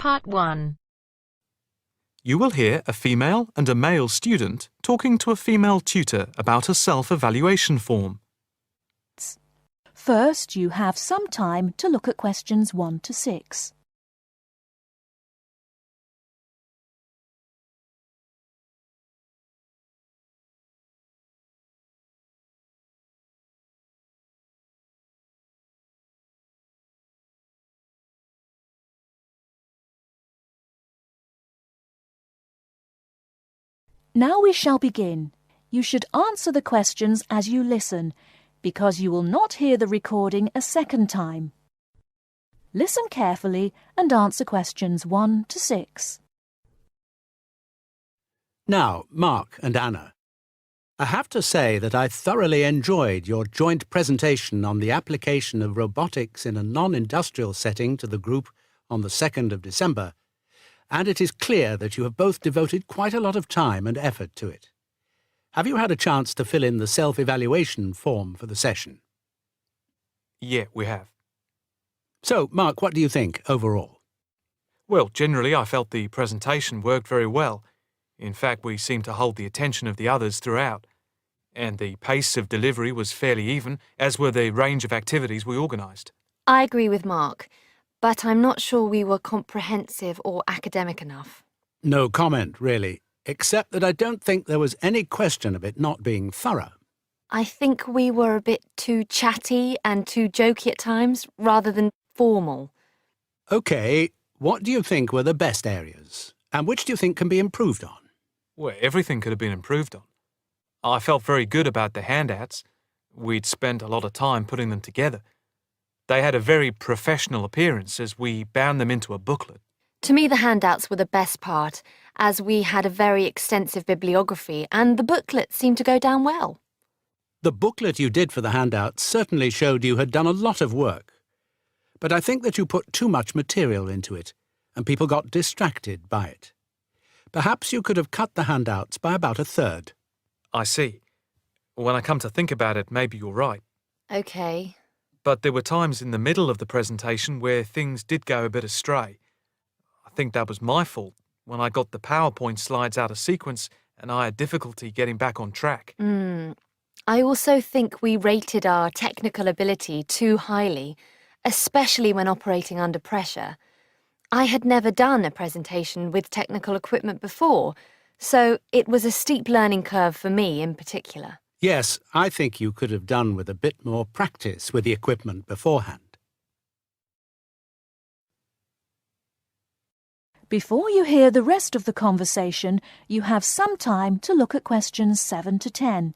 Part 1. You will hear a female and a male student talking to a female tutor about a self-evaluation form. First, you have some time to look at questions 1 to 6. Now we shall begin. You should answer the questions as you listen, because you will not hear the recording a second time. Listen carefully and answer questions 1 to 6. Now, Mark and Anna, I have to say that I thoroughly enjoyed your joint presentation on the application of robotics in a non-industrial setting to the group on the 2nd of December, and it is clear that you have both devoted quite a lot of time and effort to it. Have you had a chance to fill in the self-evaluation form for the session? Yeah, we have. So, Mark, what do you think overall? Well, generally I felt the presentation worked very well. In fact, we seemed to hold the attention of the others throughout. And the pace of delivery was fairly even, as were the range of activities we organised. I agree with Mark, but I'm not sure we were comprehensive or academic enough. No comment, really, except that I don't think there was any question of it not being thorough. I think we were a bit too chatty and too jokey at times, rather than formal. OK, what do you think were the best areas? And which do you think can be improved on? Well, everything could have been improved on. I felt very good about the handouts. We'd spent a lot of time putting them together. They had a very professional appearance as we bound them into a booklet. To me, the handouts were the best part, as we had a very extensive bibliography and the booklet seemed to go down well. The booklet you did for the handouts certainly showed you had done a lot of work. But I think that you put too much material into it, and people got distracted by it. Perhaps you could have cut the handouts by about a third. I see. When I come to think about it, maybe you're right. OK. But there were times in the middle of the presentation where things did go a bit astray. I think that was my fault when I got the PowerPoint slides out of sequence and I had difficulty getting back on track. I also think we rated our technical ability too highly, especially when operating under pressure. I had never done a presentation with technical equipment before, so it was a steep learning curve for me in particular. Yes, I think you could have done with a bit more practice with the equipment beforehand. Before you hear the rest of the conversation, you have some time to look at questions 7 to 10.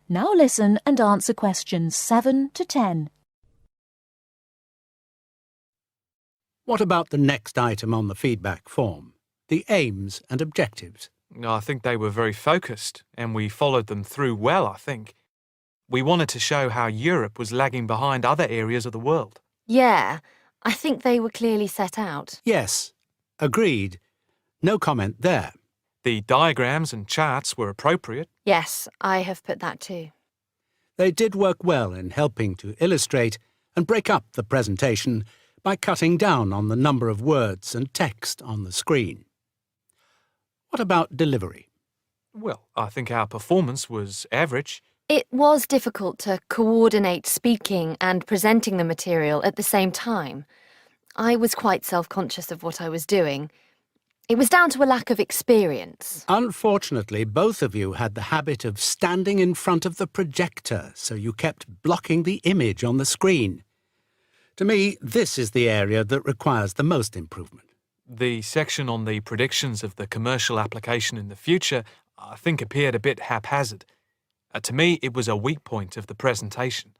Now listen and answer questions 7 to 10. What about the next item on the feedback form, the aims and objectives? I think they were very focused and we followed them through well, I think. We wanted to show how Europe was lagging behind other areas of the world. Yeah, I think they were clearly set out. Yes, agreed. No comment there. The diagrams and charts were appropriate. Yes, I have put that too. They did work well in helping to illustrate and break up the presentation by cutting down on the number of words and text on the screen. What about delivery? Well, I think our performance was average. It was difficult to coordinate speaking and presenting the material at the same time. I was quite self-conscious of what I was doing. It was down to a lack of experience. Unfortunately, both of you had the habit of standing in front of the projector, so you kept blocking the image on the screen. To me, this is the area that requires the most improvement. The section on the predictions of the commercial application in the future, I think, appeared a bit haphazard. To me, it was a weak point of the presentation.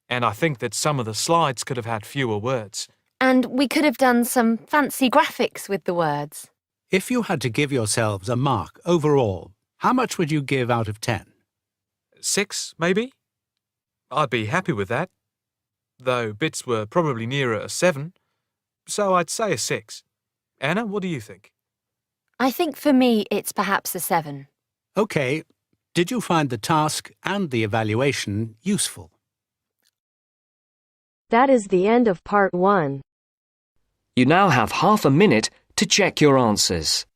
And I think that some of the slides could have had fewer words. And we could have done some fancy graphics with the words. If you had to give yourselves a mark overall, how much would you give out of 10? 6, maybe? I'd be happy with that. though bits were probably nearer a 7, so I'd say a 6. Anna, what do you think? I think for me it's perhaps a 7. OK, did you find the task and the evaluation useful? That is the end of part 1. You now have half a minute to check your answers.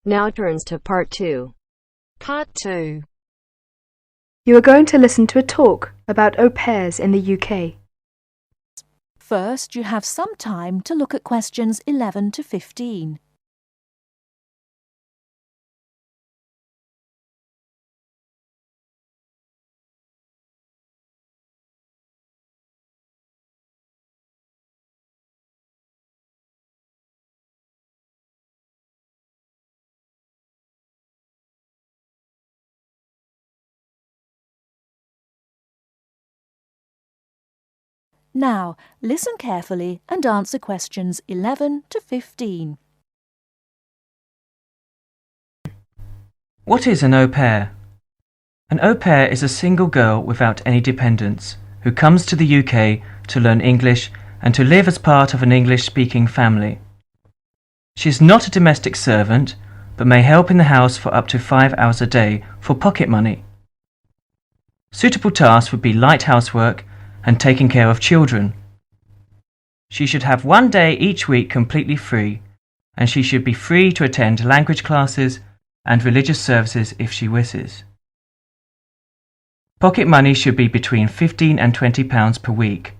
Now turns to part 2. Part 2. You are going to listen to a talk about au pairs in the UK. First, you have some time to look at questions 11 to 15. Now, listen carefully and answer questions 11 to 15. What is an au pair? An au pair is a single girl without any dependents who comes to the UK to learn English and to live as part of an English-speaking family. She is not a domestic servant, but may help in the house for up to 5 hours a day for pocket money. Suitable tasks would be light housework and taking care of children. She should have 1 day each week completely free, and she should be free to attend language classes and religious services if she wishes. Pocket money should be between £15 and £20 per week,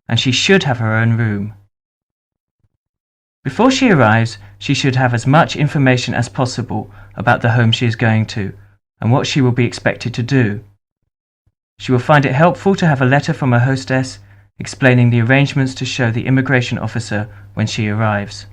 and she should have her own room. Before she arrives, she should have as much information as possible about the home she is going to and what she will be expected to do. She will find it helpful to have a letter from her hostess explaining the arrangements to show the immigration officer when she arrives.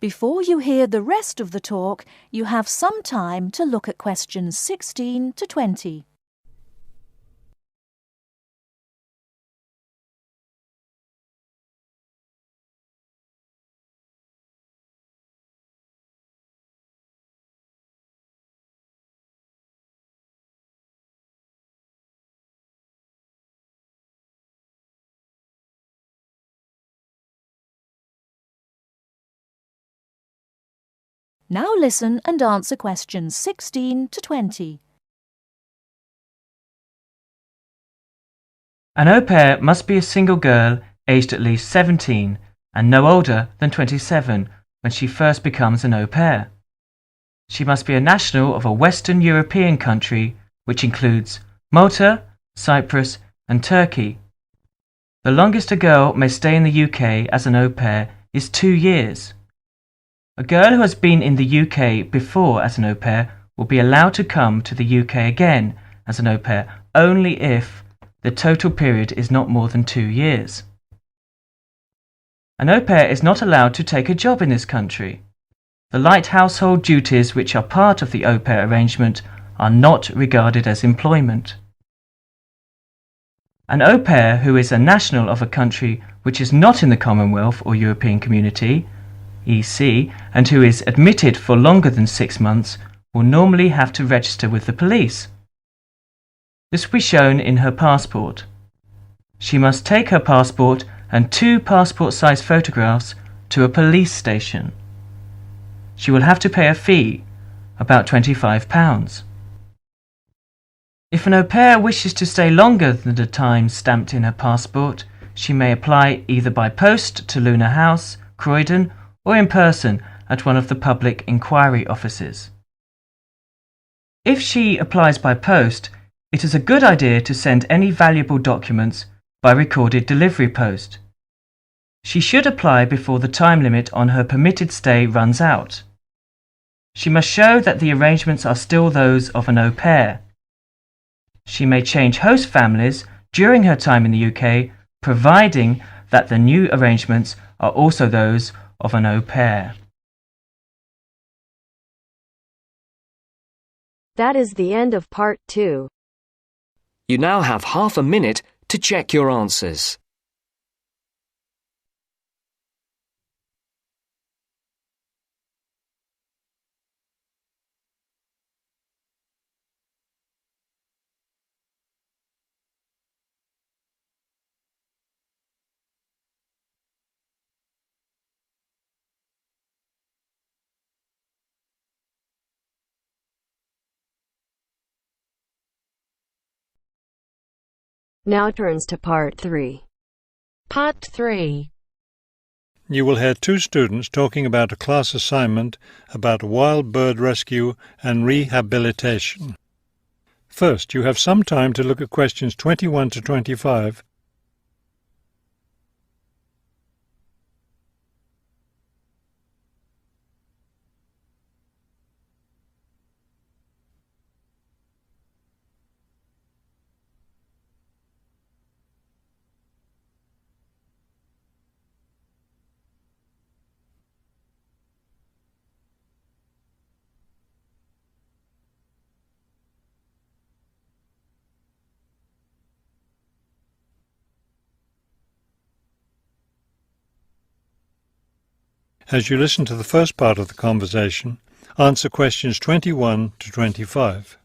Before you hear the rest of the talk, you have some time to look at questions 16 to 20. Now listen and answer questions 16 to 20. An au pair must be a single girl aged at least 17 and no older than 27 when she first becomes an au pair. She must be a national of a Western European country which includes Malta, Cyprus and Turkey. The longest a girl may stay in the UK as an au pair is 2 years. A girl who has been in the UK before as an au pair will be allowed to come to the UK again as an au pair only if the total period is not more than 2 years. An au pair is not allowed to take a job in this country. The light household duties which are part of the au pair arrangement are not regarded as employment. An au pair who is a national of a country which is not in the Commonwealth or European Community EC, and who is admitted for longer than 6 months will normally have to register with the police. This will be shown in her passport. She must take her passport and 2 passport-size photographs to a police station. She will have to pay a fee, about £25. If an au pair wishes to stay longer than the time stamped in her passport, she may apply either by post to Luna House, Croydon, or in person at one of the public inquiry offices. If she applies by post, It is a good idea to send any valuable documents by recorded delivery post. She should apply before the time limit on her permitted stay runs out. She must show that the arrangements are still those of an au pair. She may change host families during her time in the UK, providing that the new arrangements are also those of an au pair. That is the end of part 2. You now have half a minute to check your answers. Now turns to part 3. Part 3. You will hear two students talking about a class assignment about wild bird rescue and rehabilitation. First, you have some time to look at questions 21 to 25. As you listen to the first part of the conversation, answer questions 21 to 25.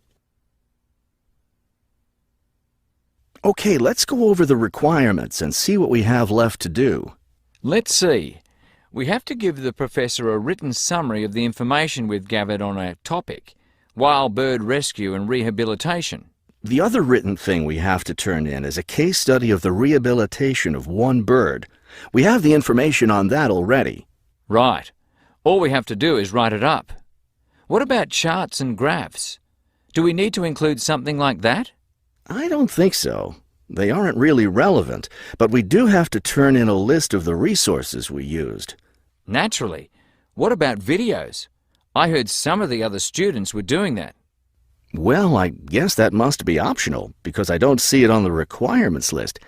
Okay, let's go over the requirements and see what we have left to do. Let's see. We have to give the professor a written summary of the information we've gathered on our topic, wild bird rescue and rehabilitation. The other written thing we have to turn in is a case study of the rehabilitation of one bird. We have the information on that already. Right. All we have to do is write it up. What about charts and graphs? Do we need to include something like that? I don't think so. They aren't really relevant, but we do have to turn in a list of the resources we used. Naturally. What about videos? I heard some of the other students were doing that. Well, I guess that must be optional, because I don't see it on the requirements list.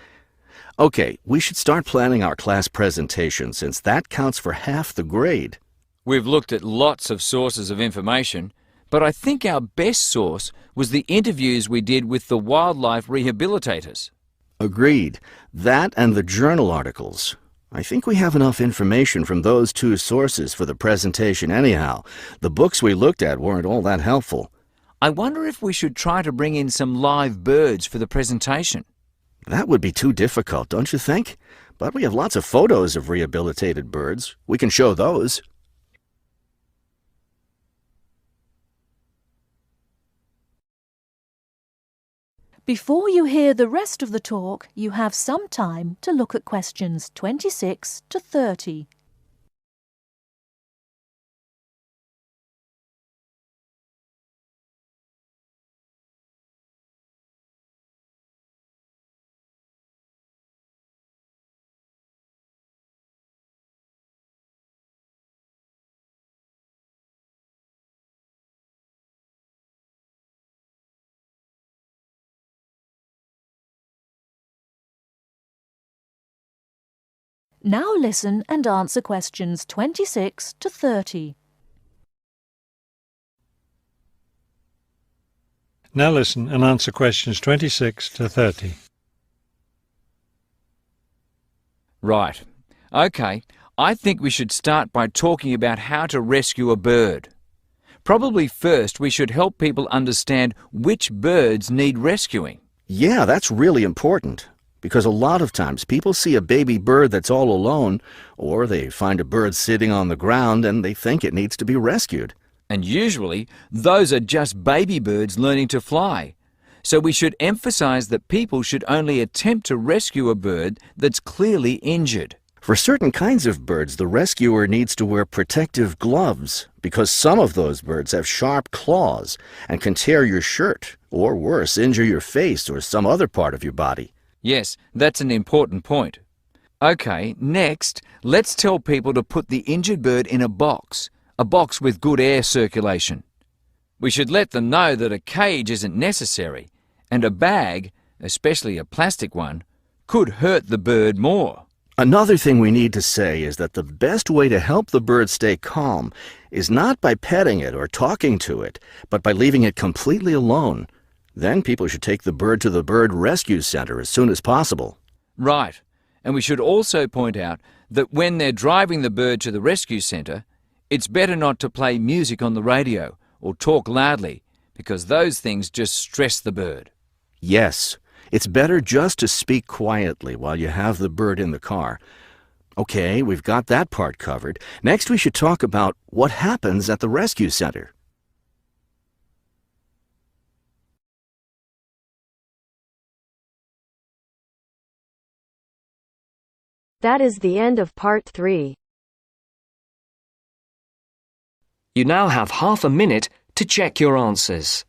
Okay, we should start planning our class presentation, since that counts for half the grade. We've looked at lots of sources of information, but I think our best source was the interviews we did with the wildlife rehabilitators. Agreed. That and the journal articles. I think we have enough information from those two sources for the presentation anyhow. The books we looked at weren't all that helpful. I wonder if we should try to bring in some live birds for the presentation. That would be too difficult, don't you think? But we have lots of photos of rehabilitated birds. We can show those. Before you hear the rest of the talk, you have some time to look at questions 26 to 30. Now listen and answer questions 26 to 30. Now listen and answer questions 26 to 30. Right. Okay, I think we should start by talking about how to rescue a bird. Probably first we should help people understand which birds need rescuing. Yeah, that's really important. Because a lot of times people see a baby bird that's all alone, or they find a bird sitting on the ground and they think it needs to be rescued. And usually, those are just baby birds learning to fly. So we should emphasize that people should only attempt to rescue a bird that's clearly injured. For certain kinds of birds, the rescuer needs to wear protective gloves because some of those birds have sharp claws and can tear your shirt, or worse, injure your face or some other part of your body. Yes, that's an important point. OK, next, let's tell people to put the injured bird in a box with good air circulation. We should let them know that a cage isn't necessary, and a bag, especially a plastic one, could hurt the bird more. Another thing we need to say is that the best way to help the bird stay calm is not by petting it or talking to it, but by leaving it completely alone. Then people should take the bird to the bird rescue center as soon as possible. Right, and we should also point out that when they're driving the bird to the rescue centre, it's better not to play music on the radio or talk loudly, because those things just stress the bird. Yes, it's better just to speak quietly while you have the bird in the car. Okay, we've got that part covered. Next we should talk about what happens at the rescue center. That is the end of part 3. You now have half a minute to check your answers.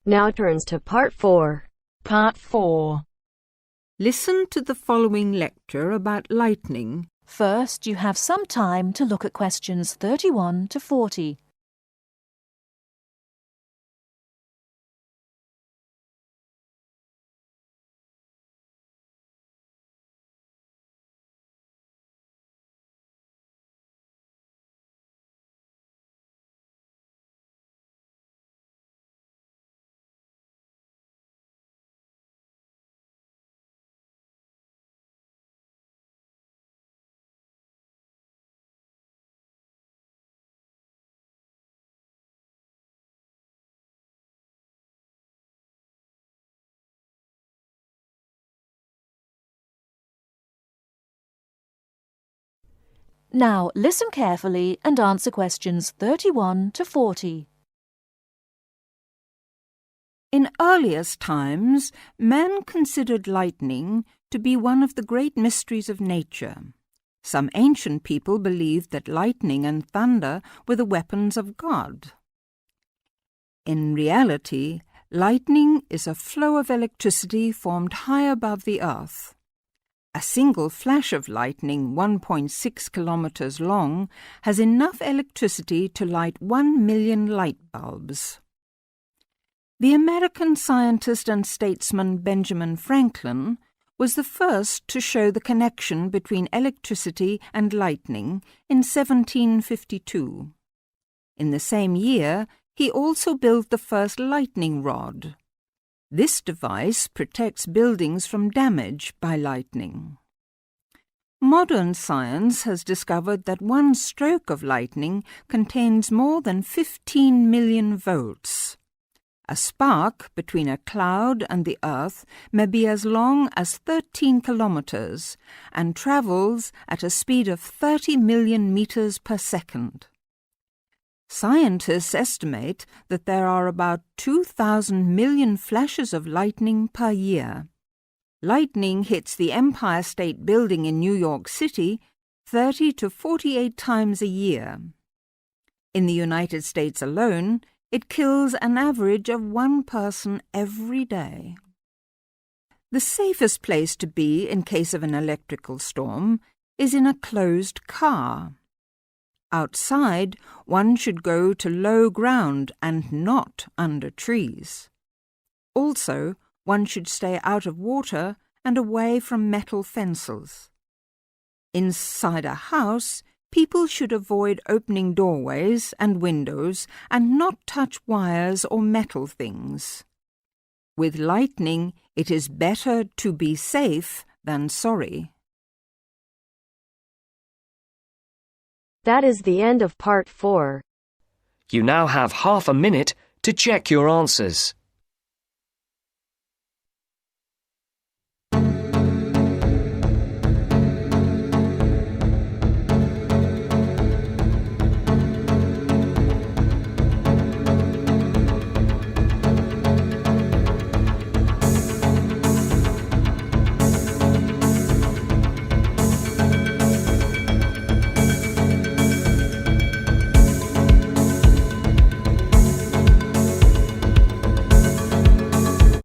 Now turns to part 4. Part 4. Listen to the following lecture about lightning. First, you have some time to look at questions 31 to 40. Now, listen carefully and answer questions 31 to 40. In earliest times, man considered lightning to be one of the great mysteries of nature. Some ancient people believed that lightning and thunder were the weapons of God. In reality, lightning is a flow of electricity formed high above the earth. A single flash of lightning 1.6 kilometers long has enough electricity to light 1 million light bulbs. The American scientist and statesman Benjamin Franklin was the first to show the connection between electricity and lightning in 1752. In the same year, he also built the first lightning rod. This device protects buildings from damage by lightning. Modern science has discovered that one stroke of lightning contains more than 15 million volts. A spark between a cloud and the earth may be as long as 13 kilometers and travels at a speed of 30 million meters per second. Scientists estimate that there are about 2,000 million flashes of lightning per year. Lightning hits the Empire State Building in New York City 30 to 48 times a year. In the United States alone, it kills an average of 1 person every day. The safest place to be in case of an electrical storm is in a closed car. Outside, one should go to low ground and not under trees. Also, one should stay out of water and away from metal fences. Inside a house, people should avoid opening doorways and windows and not touch wires or metal things. With lightning, it is better to be safe than sorry. That is the end of part 4. You now have half a minute to check your answers.